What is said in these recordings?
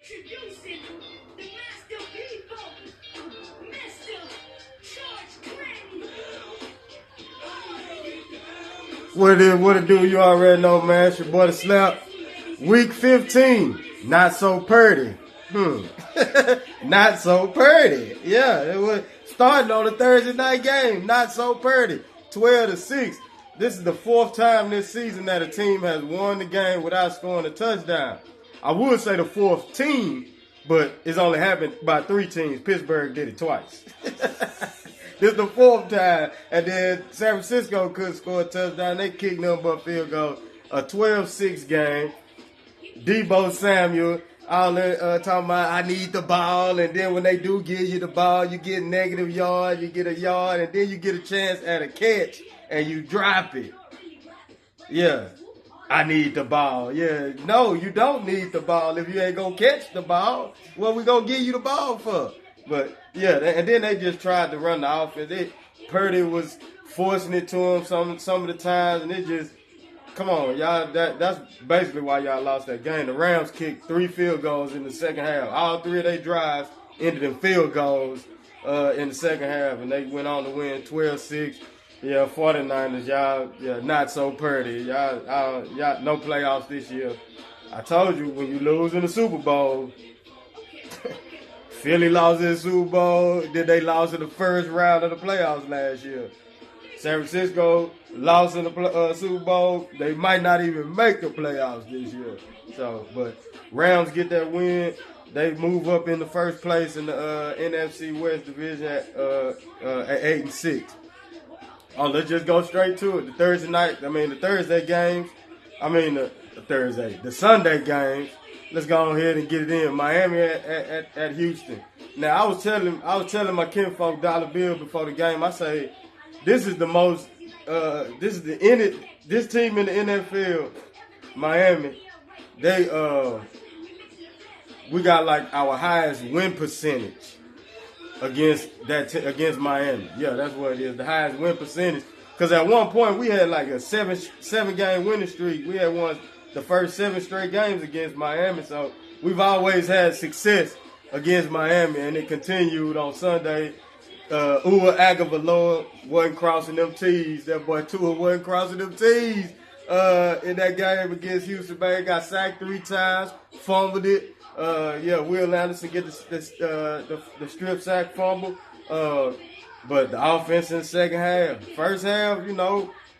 Introducing the master people, Mr. George Clinton. What it do? You already know, man. It's your boy DaSlap. Week 15. Not so Purdy. Not so Purdy. Yeah, it was starting on the Thursday night game. Not so Purdy. 12-6. This is the fourth time this season that a team has won the game without scoring a touchdown. I would say the fourth team, but it's only happened by 3 teams. Pittsburgh did it twice. This is the fourth time. And then San Francisco couldn't score a touchdown. They kicked nothing but field goals. A 12-6 game. Debo Samuel all talking about I need the ball. And then when they do give you the ball, you get negative yard. You get a yard. And then you get a chance at a catch. And you drop it. Yeah. I need the ball. Yeah, no, you don't need the ball if you ain't gonna catch the ball. What we gonna give you the ball for? But yeah, and then they just tried to run the offense. Purdy was forcing it to him some of the times, and it just, come on, y'all. That's basically why y'all lost that game. The Rams kicked 3 field goals in the second half. All 3 of their drives ended in field goals in the second half, and they went on to win 12-6. Yeah, 49ers, y'all, not so Purdy. Y'all, no playoffs this year. I told you, when you lose in the Super Bowl, Philly lost in the Super Bowl, then they lost in the first round of the playoffs last year. San Francisco lost in the Super Bowl. They might not even make the playoffs this year. So, but Rams get that win. They move up in the first place in the NFC West division at 8-6. Oh, let's just go straight to it. The Sunday games. Let's go on ahead and get it in. Miami at Houston. Now, I was telling my kinfolk dollar bill before the game. I say, this is the most, this team in the NFL, Miami. We got like our highest win percentage against Miami. Yeah, that's what it is. The highest win percentage. Because at one point we had like a seven game winning streak. We had won the first 7 straight games against Miami. So we've always had success against Miami, and it continued on Sunday. Ua Agavaloa wasn't crossing them T's. That boy Tua wasn't crossing them T's in that game against Houston. Man, got sacked 3 times, fumbled it. Will Anderson get the strip sack fumble. But the offense in the second half. First half,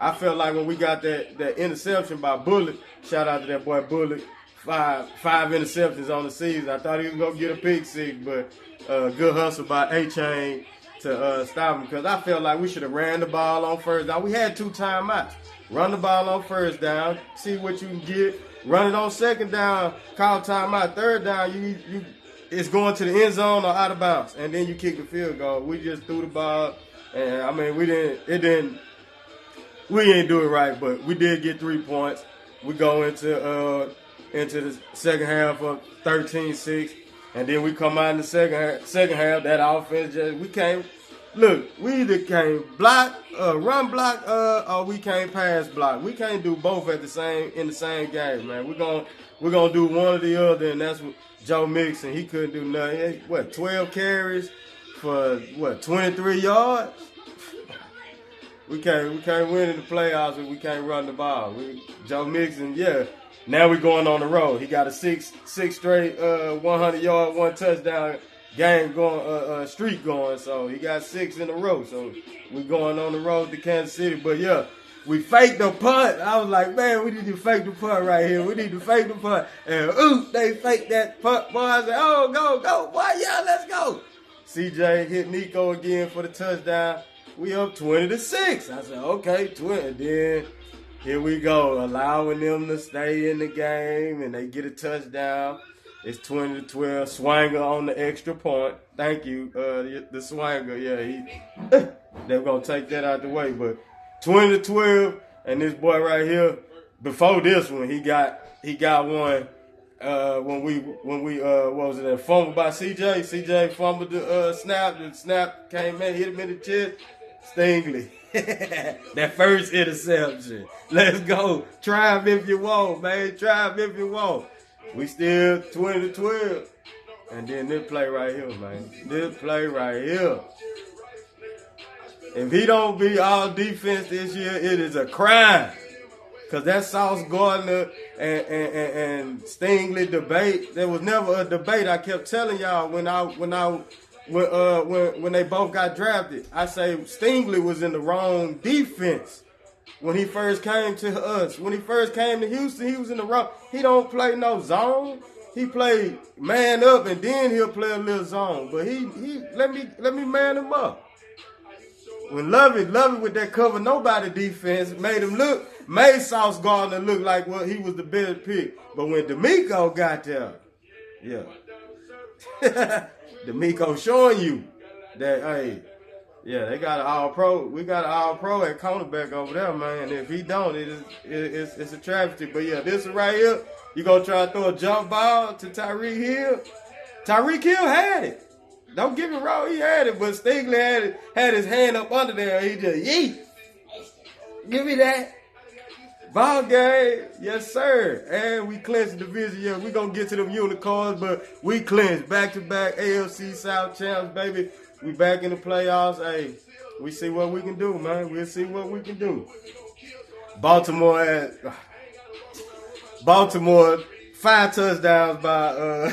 I felt like when we got that interception by Bullock, shout out to that boy Bullock, five interceptions on the season. I thought he was going to get a pick 6, but good hustle by A-Chain to stop him, because I felt like we should have ran the ball on first down. We had 2 timeouts. Run the ball on first down, see what you can get. Run it on second down, call timeout. Third down, it's going to the end zone or out of bounds, and then you kick the field goal. We just threw the ball, and we didn't do it right, but we did get 3 points. We go into the second half of 13-6, and then we come out in the second half. That offense we either can't run block, or we can't pass block. We can't do both in the same game, man. We're gonna do one or the other, and that's what Joe Mixon. He couldn't do nothing. 12 carries for 23 yards. We can't win in the playoffs if we can't run the ball. Joe Mixon, yeah. Now we're going on the road. He got a six straight 100-yard, 1 touchdown game going, streak going. So he got 6 in a row. So we're going on the road to Kansas City. But yeah, we faked the punt. I was like, man, we need to fake the punt right here. We need to fake the punt. And they faked that punt. Boy, I said, oh, go. Boy, yeah, let's go. CJ hit Nico again for the touchdown. We up 20-6. I said, okay, 20. Then here we go, allowing them to stay in the game, and they get a touchdown. It's 20-12. Swanger on the extra point. Thank you, the Swanger. Yeah, they're gonna take that out the way. But 20-12, and this boy right here, before this one, he got one. When we what was it? Fumbled by CJ. CJ fumbled the snap. The snap came in, hit him in the chest. Stingley. That first interception. Let's go. Try him if you want, man. Try him if you want. We still 20-12. And then this play right here, man. This play right here. If he don't be all defense this year, it is a crime. Cause that Sauce Gardner and Stingley debate, there was never a debate. I kept telling y'all when they both got drafted, I say Stingley was in the wrong defense when he first came to us. When he first came to Houston, he was in the wrong. He don't play no zone. He played man up and then he'll play a little zone. But he let me man him up. When Lovey with that cover nobody defense made Sauce Gardner look like what he was the better pick. But when D'Amico got there, yeah. D'Amico showing you that, hey, yeah, they got an all-pro. We got an all-pro at cornerback over there, man. If he don't, it's a travesty. But yeah, this right here, you gonna try to throw a jump ball to Tyreek Hill? Tyreek Hill had it. Don't get me wrong, he had it, but Stingley had his hand up under there. He just, yeet. Give me that. Ball game, yes sir. And we clinched the division. Yeah, we gonna get to them unicorns, but we clinched back-to-back AFC South champs, baby. We back in the playoffs. Hey, we see what we can do, man. We'll see what we can do. Baltimore, 5 touchdowns by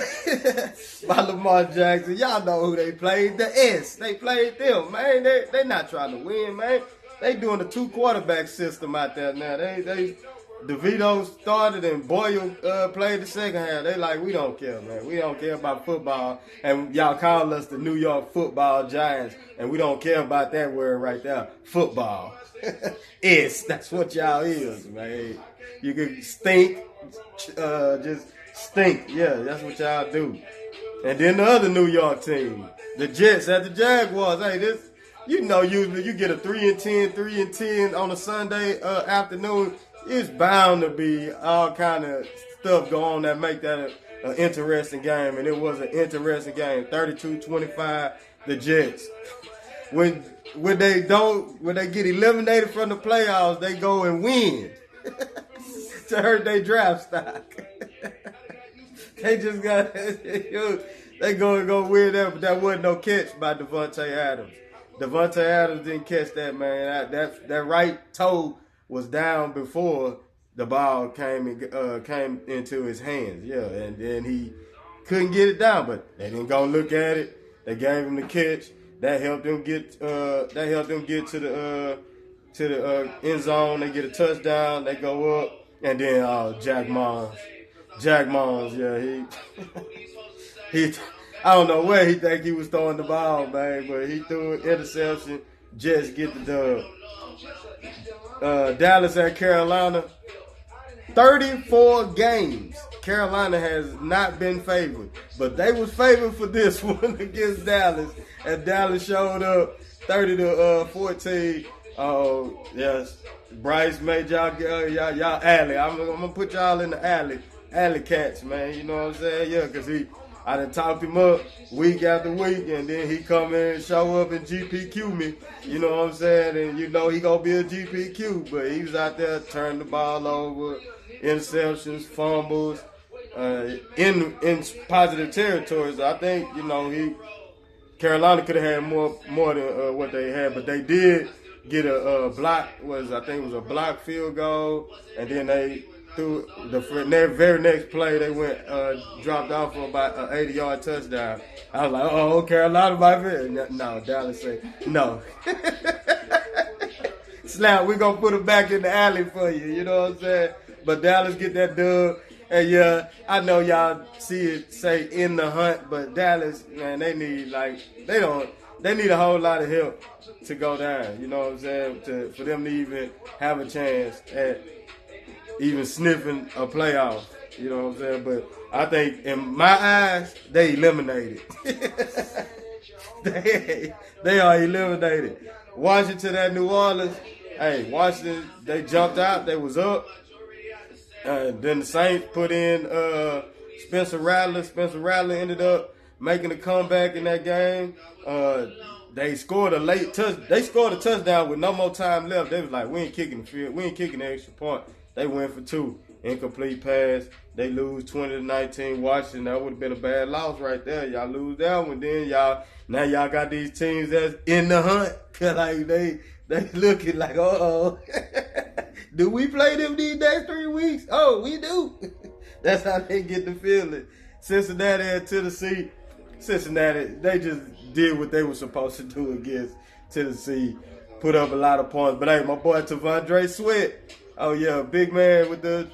by Lamar Jackson. Y'all know who they played. The S. They played them, man. They not trying to win, man. They doing a 2-quarterback system out there now. DeVito started and Boyle played the second half. They like, we don't care, man. We don't care about football. And y'all call us the New York Football Giants. And we don't care about that word right there. Football. That's what y'all is, man. You can stink. Just stink. Yeah, that's what y'all do. And then the other New York team, the Jets at the Jaguars. Hey, usually you get a 3-10 on a Sunday afternoon. It's bound to be all kind of stuff going on that make that an interesting game. And it was an interesting game. 32-25, the Jets. When they get eliminated from the playoffs, they go and win. To hurt their draft stock. They just got they go win that, but that wasn't no catch by Devontae Adams. Devontae Adams didn't catch that, man. That right toe was down before the ball came into his hands. Yeah, and then he couldn't get it down, but they didn't go look at it. They gave him the catch. That helped them get to the end zone. They get a touchdown. They go up. And then Jack Mons, yeah, he I don't know where he think he was throwing the ball, man, but he threw an interception. Jets get the dub. Dallas at Carolina, 34 games. Carolina has not been favored, but they was favored for this one against Dallas, and Dallas showed up 30-14. Oh yes. Bryce made y'all alley. I'm gonna put y'all in the alley cats, man. You know what I'm saying? Yeah, cause I done talked him up week after week, and then he come in and show up and GPQ me. You know what I'm saying? And you know he gonna be a GPQ, but he was out there turning the ball over, interceptions, fumbles, in positive territories. So I think Carolina could have had more than what they had, but they did get a block. I think it was a block field goal, and then they threw their very next play. They went dropped off for about an 80-yard touchdown. I was like, oh, Carolina might be. No, Dallas said no. Slap, we're gonna put it back in the alley for you. You know what I'm saying? But Dallas get that dub. And yeah, I know y'all see it say in the hunt, but Dallas, man, they need a whole lot of help to go down. You know what I'm saying? For them to even have a chance at even sniffing a playoff. You know what I'm saying? But I think in my eyes, they eliminated. they are eliminated. Washington at New Orleans. Hey, Washington, they jumped out. They was up. Then the Saints put in Spencer Rattler. Spencer Rattler ended up making a comeback in that game. They scored a late They scored a touchdown with no more time left. They was like, we ain't kicking the field. We ain't kicking the extra point. They went for 2. incomplete pass. They lose 20-19 Washington. That would have been a bad loss right there. Y'all lose that one. Then now y'all got these teams that's in the hunt. Like they looking like, do we play them these next 3 weeks? Oh, we do. That's how they get the feeling. Cincinnati and Tennessee. Cincinnati, they just did what they were supposed to do against Tennessee. Put up a lot of points. But hey, my boy Tavondre Sweat. Oh yeah, big man with the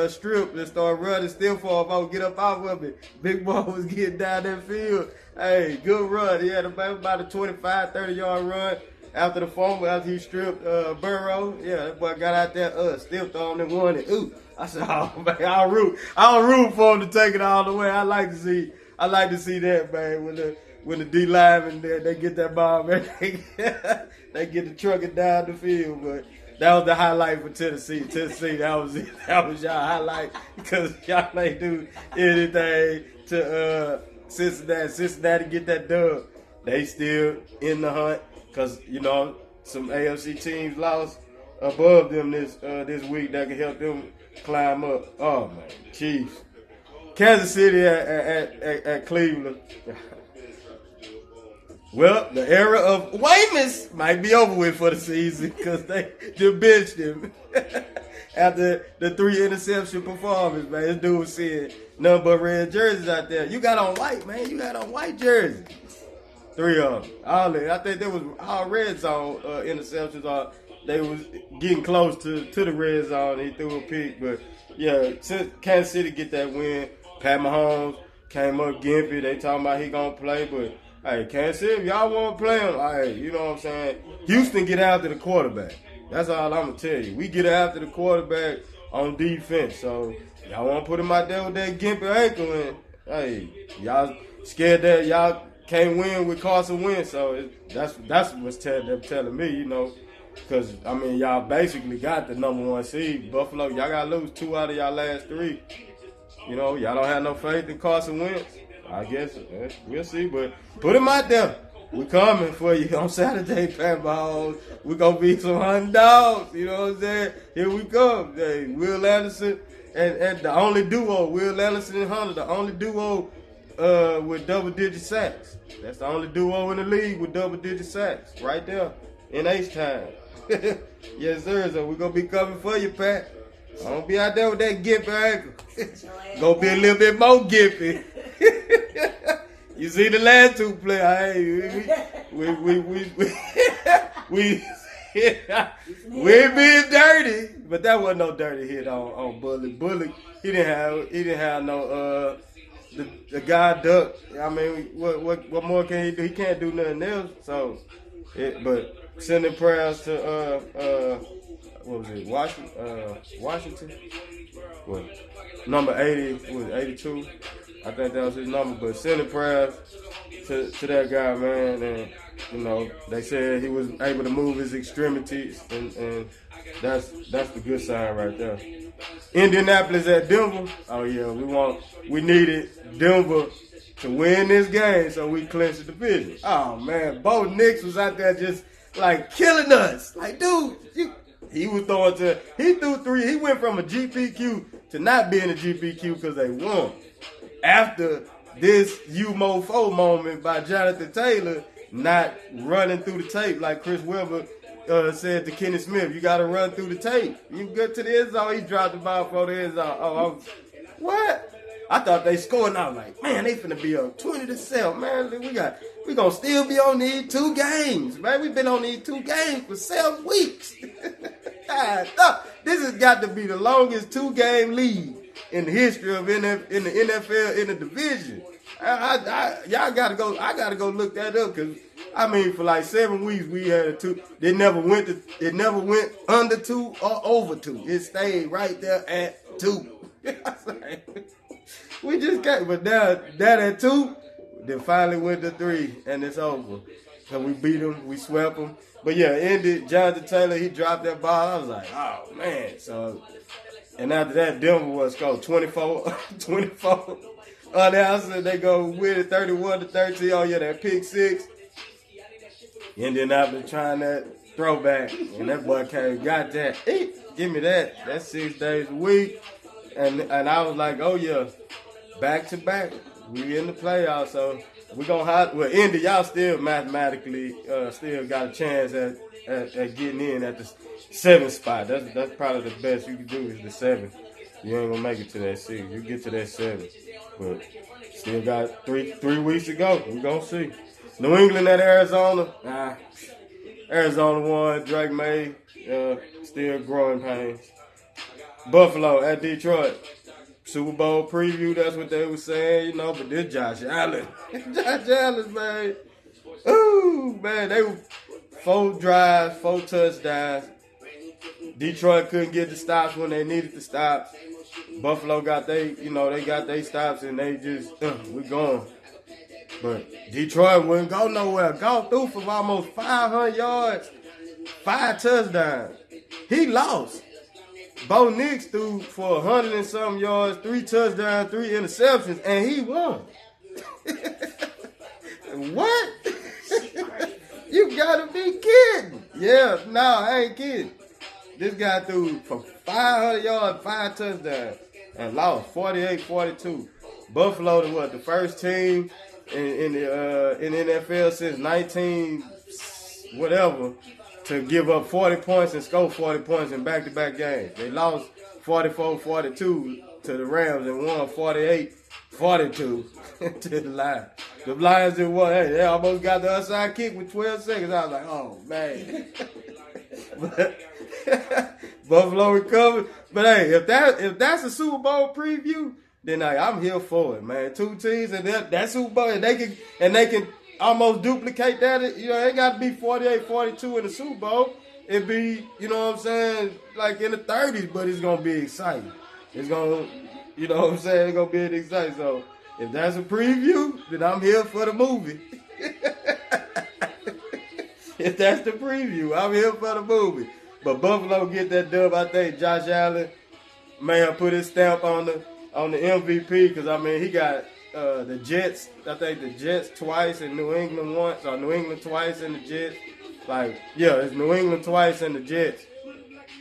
strip that started running, still fall off, get up off of it. Big boy was getting down that field. Hey, good run. He had about a 25, 30-yard run after the fumble, after he stripped Burrow. Yeah, that boy got out there, still throwing and won it. Ooh, I said, oh man, I'll root for him to take it all the way. I like to see that, man. When the D linemen they get that ball, man, they get to trucking down the field, but. That was the highlight for Tennessee. That was it. That was y'all highlight because y'all ain't do anything to Cincinnati. Cincinnati get that dub. They still in the hunt because some AFC teams lost above them this week that can help them climb up. Oh man, Chiefs, Kansas City at Cleveland. Well, the era of Weymouth might be over with for the season because they just benched him after the 3 interception performance, man. This dude was seeing nothing but red jerseys out there. You got on white, man. You got on white jerseys. 3 of them. I think there was all red zone interceptions. They was getting close to the red zone. He threw a pick. But, yeah, since Kansas City get that win, Pat Mahomes came up gimpy. They talking about he going to play, but... Hey, Kansas City, if y'all want to play him, hey, you know what I'm saying? Houston get after the quarterback. That's all I'm going to tell you. We get after the quarterback on defense. So, y'all want to put him out there with that gimpy ankle, and, hey, y'all scared that y'all can't win with Carson Wentz. So, that's what's telling me, because, y'all basically got the number 1 seed. Buffalo, y'all got to lose 2 out of y'all last 3. Y'all don't have no faith in Carson Wentz. I guess we'll see, but put him out there. We coming for you on Saturday, Pat Mahomes. We gonna be some hunting dogs. You know what I'm saying? Here we come. Hey, Will Anderson and the only duo, Will Anderson and Hunter, the only duo with double-digit sacks. That's the only duo in the league with double-digit sacks, right there in H-time. Yes, sir. So we gonna be coming for you, Pat. I don't be out there with that gimpy ankle. Gonna be a little bit more gimpy. You see the last 2 play? Hey, we being dirty, but that wasn't no dirty hit on Bully. Bully, he didn't have no the guy duck. What more can he do? He can't do nothing else. So, but sending prayers to what was it? Washington. What? Number 80 was 82. I think that was his number, but sending prayers to that guy, man, and they said he was able to move his extremities, and that's the good sign right there. Indianapolis at Denver. Oh yeah, we needed Denver to win this game so we clinch the division. Oh man, Bo Nix was out there just like killing us. Like, dude, he threw 3. He went from a GPQ to not being a GPQ because they won. After this U-Mofo moment by Jonathan Taylor not running through the tape like Chris Webber said to Kenny Smith, you got to run through the tape. You get to the end zone, he dropped the ball for the end zone. What? I thought they scored, and I was like, man, they finna be up 20-7. Man, we gonna still be on these 2 games, man. We've been on these 2 games for 7 weeks. This has got to be the longest 2-game lead in the history of in the NFL in the division. Y'all gotta go. I gotta go look that up because for like 7 weeks we had a 2. It never went under 2 or over 2. It stayed right there at 2. We just can't. But now that at 2, then finally went to 3, and it's over. So we beat them. We swept them. But yeah, ended. Jonathan Taylor, he dropped that ball. I was like, oh man. So. And after that, Denver was scored 24. Unanswered, they go with it 31-13. Oh yeah, that pick 6. Indianapolis trying that throwback, and that boy got that. Give me that. That's 6 days a week. and I was like, oh yeah, back to back, we in the playoffs, so we gonna have. Well, Indy, y'all still mathematically still got a chance at getting in at the 7th spot. That's probably the best you can do is the 7th. You ain't gonna make it to that 6. You get to that 7, but still got three weeks to go. We gonna see. New England at Arizona. Arizona won. Drake May still growing pains. Buffalo at Detroit. Super Bowl preview, that's what they were saying, but this Josh Allen. Josh Allen, man. Ooh, man, they were 4 drives, 4 touchdowns. Detroit couldn't get the stops when they needed the stops. Buffalo got they got their stops and they just, we going. But Detroit wouldn't go nowhere. Gone through for almost 500 yards, 5 touchdowns. He lost. Bo Nix threw for 100 and something yards, 3 touchdowns, 3 interceptions, and he won. What? You gotta be kidding. Yeah, no, I ain't kidding. This guy threw for 500 yards, 5 touchdowns, and lost 48-42. Buffalo, the first team in the NFL since 19 whatever to give up 40 points and score 40 points in back-to-back games. They lost 44-42 to the Rams and won 48-42 to the Lions. The Lions did what? Hey, they almost got the outside kick with 12 seconds. I was like, oh, man. Buffalo recovered. But, hey, if that's a Super Bowl preview, then I'm here for it, man. 2 teams and that Super Bowl, and they can almost duplicate that. It got to be 48-42 in the Super Bowl. It'd be, what I'm saying, like in the 30s, but it's gonna be exciting. It's gonna, what I'm saying, it's gonna be exciting. So if that's a preview, then I'm here for the movie. If that's the preview, I'm here for the movie. But Buffalo get that dub. I think Josh Allen may have put his stamp on the MVP because he got the Jets. I think the Jets twice and New England once, or New England twice and the Jets. It's New England twice and the Jets.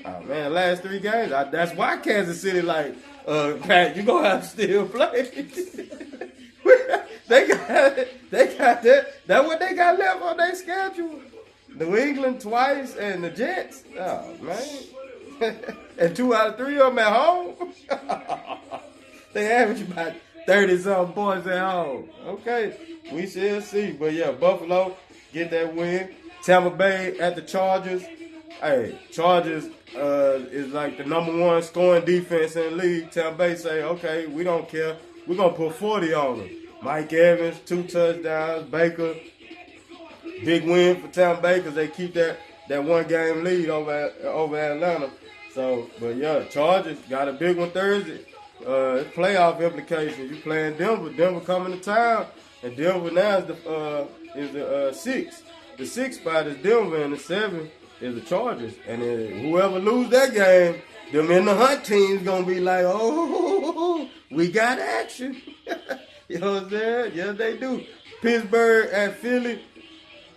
Oh man, last 3 games. That's why Kansas City Pat, you gonna have to still play. They got that. That's what they got left on their schedule. New England twice and the Jets. Oh man. And 2 out of 3 of them at home. They average about 30-something points at home. Okay, we shall see. But yeah, Buffalo get that win. Tampa Bay at the Chargers. Hey, Chargers is like the #1 scoring defense in the league. Tampa Bay say, okay, we don't care. We're going to put 40 on them. Mike Evans, 2 touchdowns. Baker, big win for Tampa Bay because they keep that 1-game lead over Atlanta. So, but yeah, Chargers got a big one Thursday. It's playoff implications. You playing Denver. Denver coming to town, and Denver now is the 6th. The 6th spot is Denver, and the 7th is the Chargers. And then whoever lose that game, them in the hunt team's gonna be like, oh, we got action. You know what I'm saying? Yes, they do. Pittsburgh at Philly.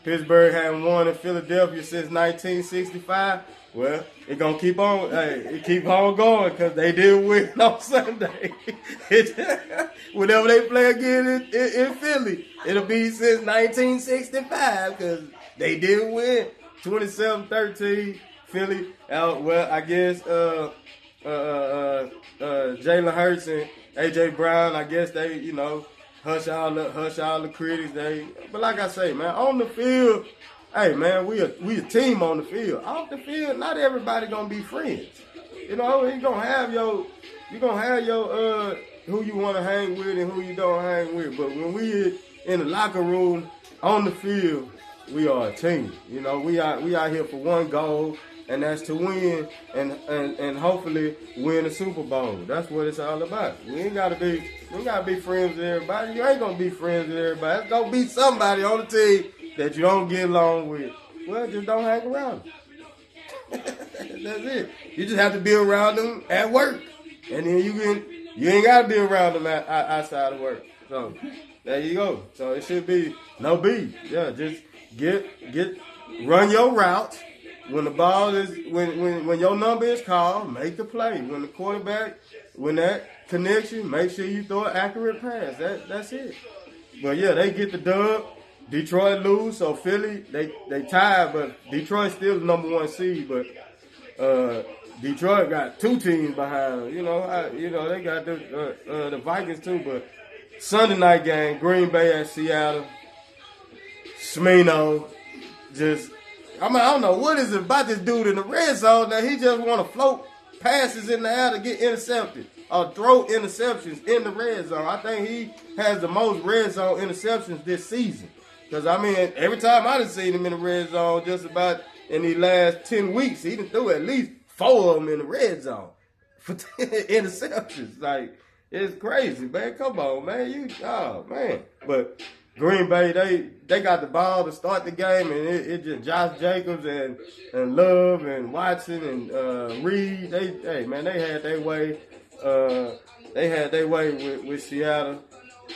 Pittsburgh hadn't won in Philadelphia since 1965. Well, it gonna keep on. It keep on going because they did win on Sunday. Whenever they play again in Philly, it'll be since 1965 because they did win 27-13. Philly out. Well, I guess Jalen Hurts and AJ Brown. I guess they hush all the critics. But like I say, man, on the field. Hey man, we a team on the field. Off the field, not everybody gonna be friends. You gonna have your who you wanna hang with and who you don't hang with. But when we in the locker room, on the field, we are a team. We out here for one goal, and that's to win and hopefully win the Super Bowl. That's what it's all about. We ain't gotta be friends with everybody. You ain't gonna be friends with everybody. It's gonna be somebody on the team that you don't get along with. Well, just don't hang around them. That's it. You just have to be around them at work. And then you ain't got to be around them outside of work. So, there you go. So, it should be no beef. Yeah, just run your route. When the ball is, when your number is called, make the play. When the quarterback, when that connection, make sure you throw an accurate pass. That's it. But yeah, they get the dub. Detroit lose, so Philly they tied, but Detroit still the number 1 seed. But Detroit got 2 teams behind them. They got the Vikings too. But Sunday night game, Green Bay at Seattle. Smino, I don't know what is it about this dude in the red zone that he just want to float passes in the air to get intercepted or throw interceptions in the red zone. I think he has the most red zone interceptions this season. Because, every time I done seen him in the red zone, just about in the last 10 weeks, he done threw at least 4 of them in the red zone for interceptions. Like, it's crazy, man. Come on, man. Man. But Green Bay, they got the ball to start the game, and it just Josh Jacobs and Love and Watson and Reed. They had their way. They had their way with Seattle.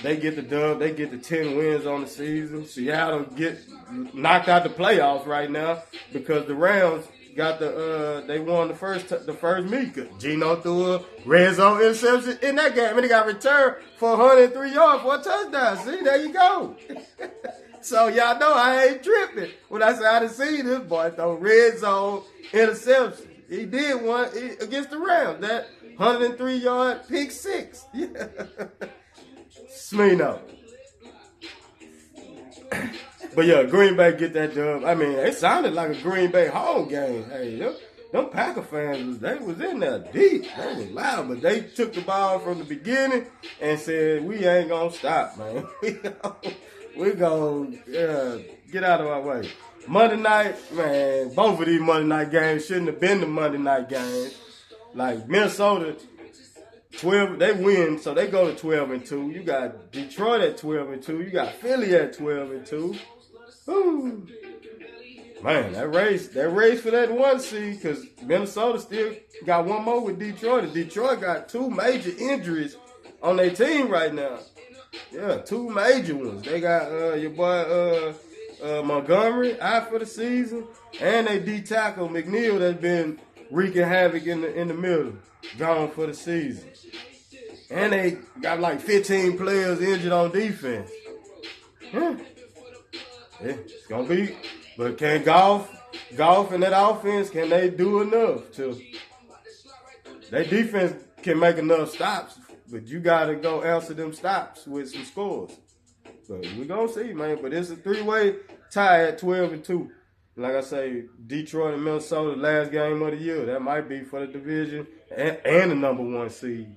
They get the dub. They get the 10 wins on the season. Seattle get knocked out the playoffs right now because the Rams got they won the first meet. Geno threw a red zone interception in that game, and he got returned for 103 yards for a touchdown. See, there you go. So y'all know I ain't tripping when I say I done seen this boy throw red zone interception. He did one against the Rams, that 103-yard pick six. Yeah. Smino. But yeah, Green Bay get that dub. It sounded like a Green Bay home game. Hey, them Packer fans, they was in there deep. They was loud, but they took the ball from the beginning and said, we ain't gonna stop, man. we gonna get out of our way. Monday night, man, both of these Monday night games shouldn't have been the Monday night games. Like Minnesota, 12, they win, so they go to 12-2. You got Detroit at 12-2. You got Philly at 12-2. Woo. Man, that race for that 1 seed, because Minnesota still got one more with Detroit. And Detroit got 2 major injuries on their team right now. Yeah, 2 major ones. They got your boy Montgomery out for the season, and they D-tackle McNeil that's been wreaking havoc in the middle, gone for the season. And they got like 15 players injured on defense. Yeah, it's gonna be. But can golf and that offense, can they do enough to? Their defense can make enough stops, but you gotta go answer them stops with some scores. So we gonna see, man. But it's a 3-way tie at 12-2. Like I say, Detroit and Minnesota, last game of the year. That might be for the division and the number 1 seed.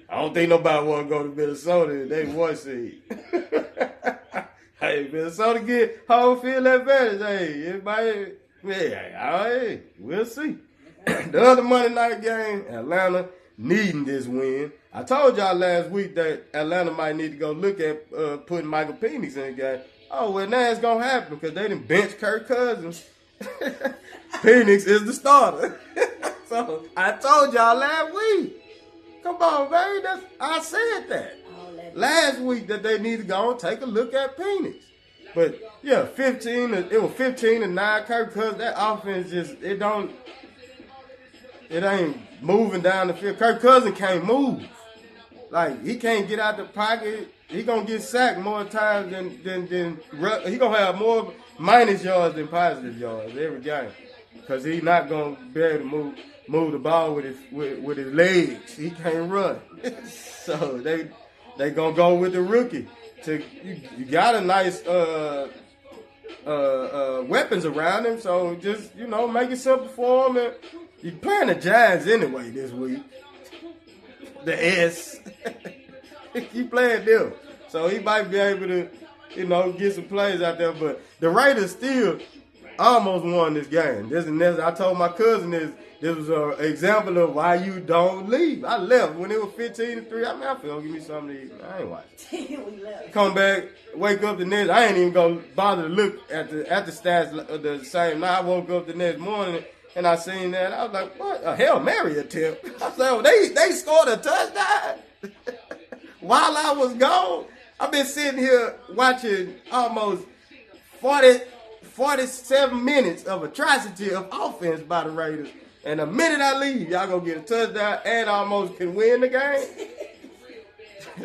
I don't think nobody want to go to Minnesota. They 1 seed. Hey, Minnesota get home field advantage. Hey, everybody, hey, we'll see. The other Monday night game, Atlanta needing this win. I told y'all last week that Atlanta might need to go look at putting Michael Penix in the game. Oh, well, now it's going to happen because they done bench Kirk Cousins. Penix is the starter. So, I told y'all last week. Come on, baby. I said that. Last week that they need to go and take a look at Penix. But, yeah, it was 15-9. Kirk Cousins, that offense it ain't moving down the field. Kirk Cousins can't move. Like, he can't get out the pocket. He gonna get sacked more times than he gonna have more minus yards than positive yards every game, because he not gonna be able to move the ball with his legs. He can't run. So they gonna go with the rookie. You got a nice weapons around him, so just make it simple for him. And you playing the Giants anyway this week. The S. You playing them. So he might be able to, get some plays out there. But the Raiders still almost won this game. I told my cousin this was an example of why you don't leave. I left when it was 15-3. I feel give me something to eat. I ain't watching. We left. Come back, wake up the next. I ain't even gonna bother to look at the stats the same night. I woke up the next morning and I seen that. I was like, what? A Hail Mary attempt. I said, oh, they scored a touchdown. While I was gone, I've been sitting here watching almost 47 minutes of atrocity of offense by the Raiders. And the minute I leave, y'all gonna get a touchdown and almost can win the game.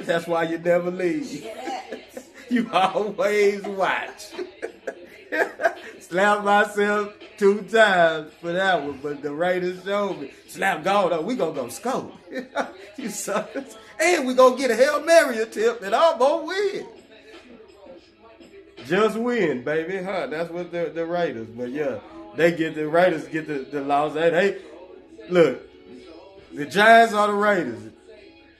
That's why you never leave. You always watch. Slap myself 2 times for that one, but the Raiders showed me. Slap go though, we gonna go scope. You suckers. And we gonna get a Hail Mary attempt and almost win. Just win, baby, huh? That's what the Raiders. But yeah, the Raiders get the loss. Hey, look, the Giants are the Raiders.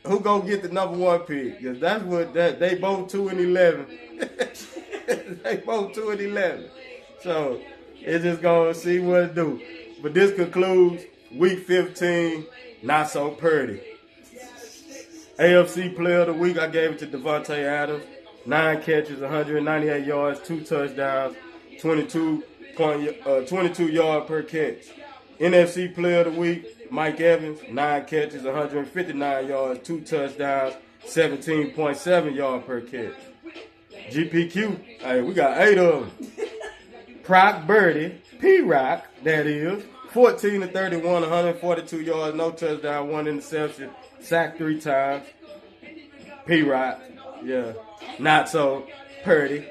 Who gonna get the number 1 pick? Cause that's what they both 2-11. They both 2-11. So it's just gonna see what it do. But this concludes week 15. Not so Purdy. AFC Player of the Week, I gave it to Devontae Adams. 9 catches, 198 yards, 2 touchdowns, 22 yards per catch. NFC Player of the Week, Mike Evans, 9 catches, 159 yards, 2 touchdowns, 17.7 yards per catch. GPQ, hey, we got 8 of them. Proc Birdie, P-Rock, that is, 14-31, 142 yards, no touchdown, 1 interception, sacked 3 times. P-Rock, yeah, not so Purdy.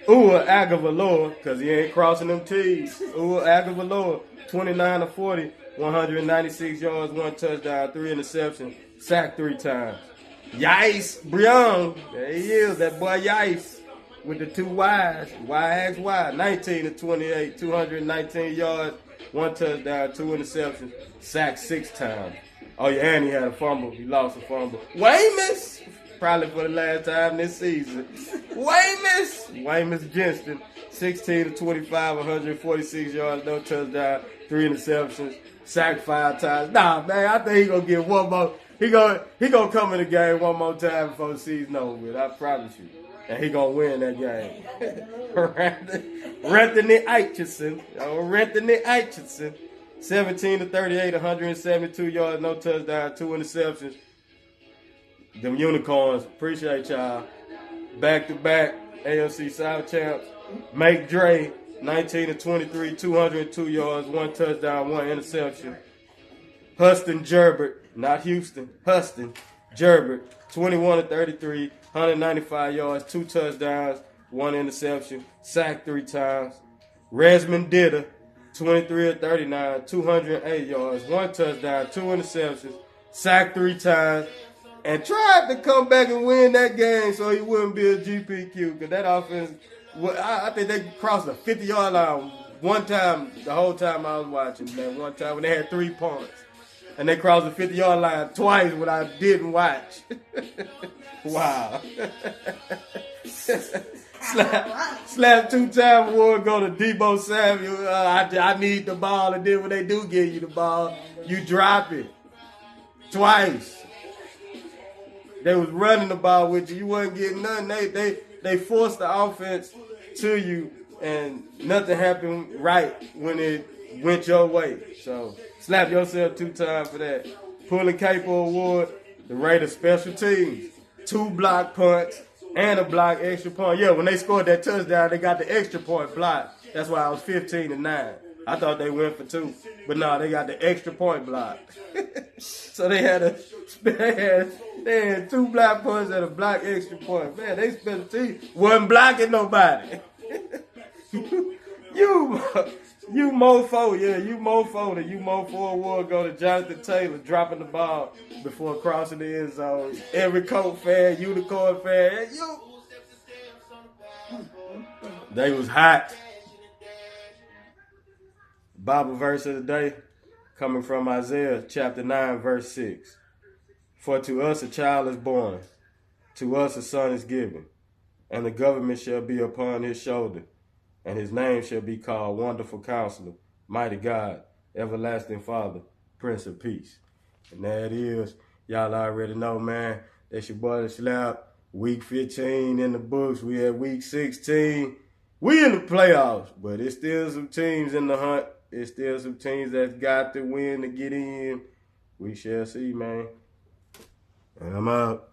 Ua Agavaloa, because he ain't crossing them T's. Ua Agavaloa, 29-40, 196 yards, 1 touchdown, 3 interceptions, sacked 3 times. Yice Brion, there he is, that boy Yice, with the 2 Y's, YXY, 19-28, 219 yards, 1 touchdown, 2 interceptions, sacked 6 times. Oh yeah, and he had a fumble. He lost a fumble. Weymouth, probably for the last time this season. Weymouth Jenston, 16-25, 146 yards, no touchdown, 3 interceptions, sacked 5 times. Nah, man, I think he gonna get one more. He gonna come in the game one more time before the season over with. I promise you. And he gonna win that game. Anthony Aitchison. 17-38, 172 yards, no touchdown, 2 interceptions. Them Unicorns, appreciate y'all. Back-to-back AFC South champs. Make Dre, 19-23, 202 yards, 1 touchdown, 1 interception. Huston Gerbert, not Houston, Huston Gerbert, 21-33, 195 yards, 2 touchdowns, 1 interception, sacked 3 times. Resmond Ditter, 23-39, 208 yards, 1 touchdown, 2 interceptions, sacked 3 times, and tried to come back and win that game so he wouldn't be a GPQ. Because that offense, I think they crossed the 50-yard line one time, the whole time I was watching. That one time when they had 3 points. And they crossed the 50-yard line twice when I didn't watch. Wow. Slap 2-time award go to Debo Samuel. I need the ball, and then when they do give you the ball, you drop it. Twice. They was running the ball with you. You wasn't getting nothing. They forced the offense to you, and nothing happened right when it went your way. So slap yourself 2 times for that. Pulling Capo Award, the Raiders special teams. 2 block punts and a block extra point. Yeah, when they scored that touchdown, they got the extra point block. That's why I was 15-9. I thought they went for 2, but no, they got the extra point block. So they had 2 block punts and a block extra point. Man, they special teams wasn't blocking nobody. You mofo, yeah, you mofo. The you mofo award go to Jonathan Taylor dropping the ball before crossing the end zone. Every Colt fan, Unicorn fan, you. They was hot. Bible verse of the day coming from Isaiah chapter 9 verse 6. For to us a child is born, to us a son is given, and the government shall be upon his shoulder. And his name shall be called Wonderful Counselor, Mighty God, Everlasting Father, Prince of Peace. And there it is. Y'all already know, man. That's your boy DaSlap. Week 15 in the books. We at week 16. We in the playoffs, but it's still some teams in the hunt. It's still some teams that's got to win to get in. We shall see, man. And I'm out.